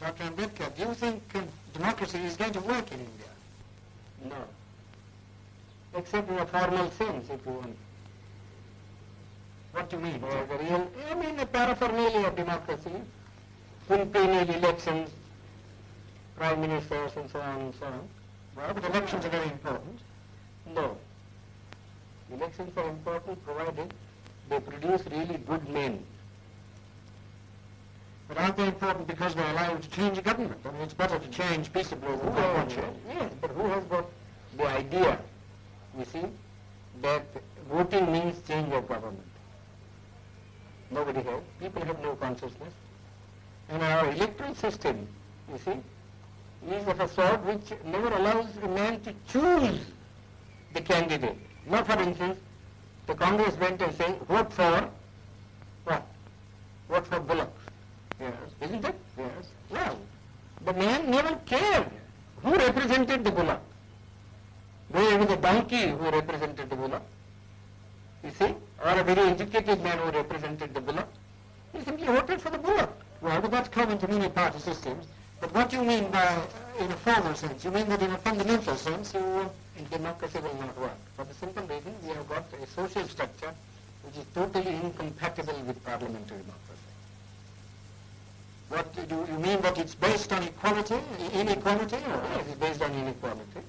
Dr. Ambedkar, do you think democracy is going to work in India? No. Except in a formal sense, if you want. What do you mean? The real, I mean the paraphernalia of democracy, quinquennial elections, prime ministers and so on and so on. Well, but elections are very important. No. Elections are important provided they produce really good men. But aren't they important because they allow you to change a government? I mean, it's better to change peaceably than not change. Yes, but who has got the idea, you see, that voting means change of government? Nobody has. People have no consciousness. And our electoral system, you see, is of a sort which never allows a man to choose the candidate. Now, for instance, the Congress went and said, vote for what? Vote for Bullock. Yes. Isn't it? Yes. Well, the man never cared who represented the Bullock. Whether it was a donkey who represented the Bullock, you see, or a very educated man who represented the Bullock. He simply voted for the Bullock. Well, but that's common to many party systems. But what do you mean by, in a formal sense? You mean that in a fundamental sense, democracy will not work. For the simple reason we have got a social structure which is totally incompatible with parliamentary democracy. what do you mean that it's based on equality, inequality? Or? Yes, it's based on inequality.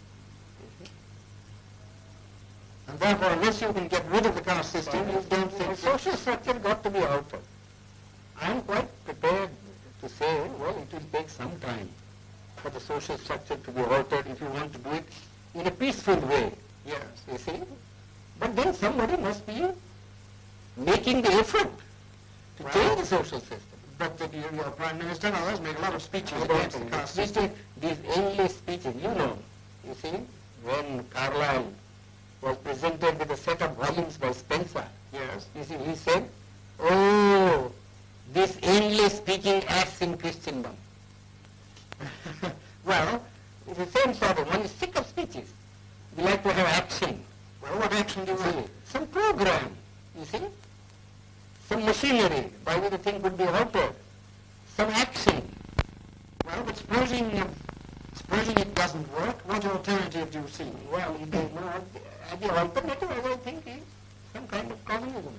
And therefore, unless you can get rid of the caste system, you don't think... The social structure got to be altered. I am quite prepared to say, well, it will take some time for the social structure to be altered if you want to do it in a peaceful way. Yes. You see? But then somebody must be making the effort to change the social system. But your Prime Minister and others make a lot of speeches About against the caste system. these endless speeches, you know. You see, when Carlyle was presented with a set of volumes by Spencer, Yes. you see, he said, oh, this endless speaking acts in Christendom. Well, it's the same sort of, one is sick of speeches. We like to have action. Well, what action do you want? Some program, you see. Some machinery by which the thing could be altered. Some action. Well, but supposing it doesn't work, what alternative do you see? Well, the alternative, as I think, is some kind of communism.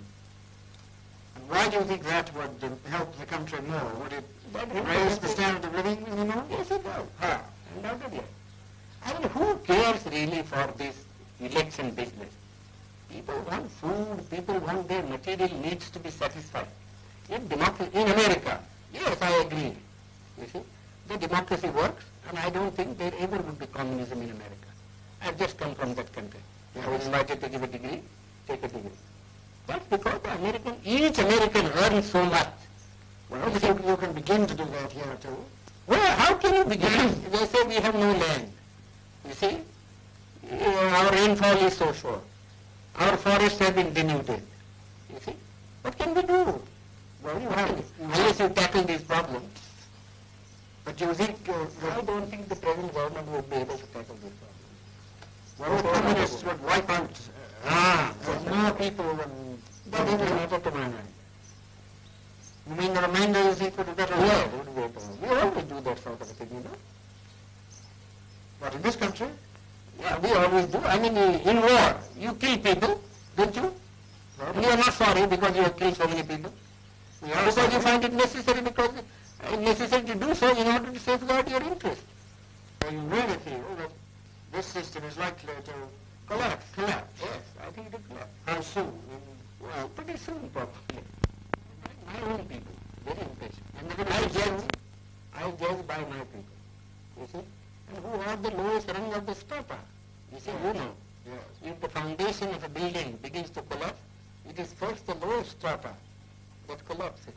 And why do you think that would help the country more? Would it That helps raise the the standard of living anymore? Yes, it does. How? Undoubtedly. I mean, who cares really for this election business? People want food, people want their material needs to be satisfied. In democracy, in America, yes, I agree. You see, the democracy works, and I don't think there ever would be communism in America. I've just come from that country. I was invited to give a degree, take a degree. That's because each American earns so much. Well, you can begin to do that here too. Well, how can you begin? They say we have no land. You see, our rainfall is so short. Our forests have been denuded. You see, what can we do? Well, Unless you tackle these problems. But do you think... I don't think the present government would be able to tackle these problems. well, the communists would wipe out more people than... That is matter to my mind. You mean the remainder you think would be better? Yes, it would be better. We always do that sort of a thing, you know. But in this country? Yeah, we always do. I mean, in war, you kill people, don't you? And you are not sorry because you have killed so many people. Because you find it necessary because it's necessary to do so in order to safeguard your interest. So you really feel that this system is likely to collapse? Collapse, yes. I think it will collapse. How soon? Well, pretty soon probably. My own people, very impatient. And I judge by my people, you see. And who are the lowest rung of the strata? You see, you know. Yes. If the foundation of a building begins to collapse, it is first the lowest strata that collapses.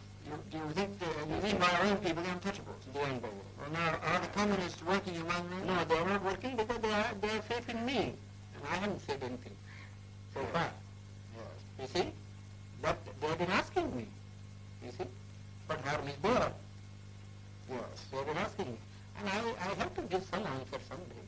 Do you think you mean by our own people, the untouchables? The unbelievable. Well, now, are the communists working among them? No, they are not working because they have faith in me. And I haven't said anything so far. Yes. You see? But they have been asking me. You see? What harm is there? Yes. They have been asking me. And I have to give some answer someday.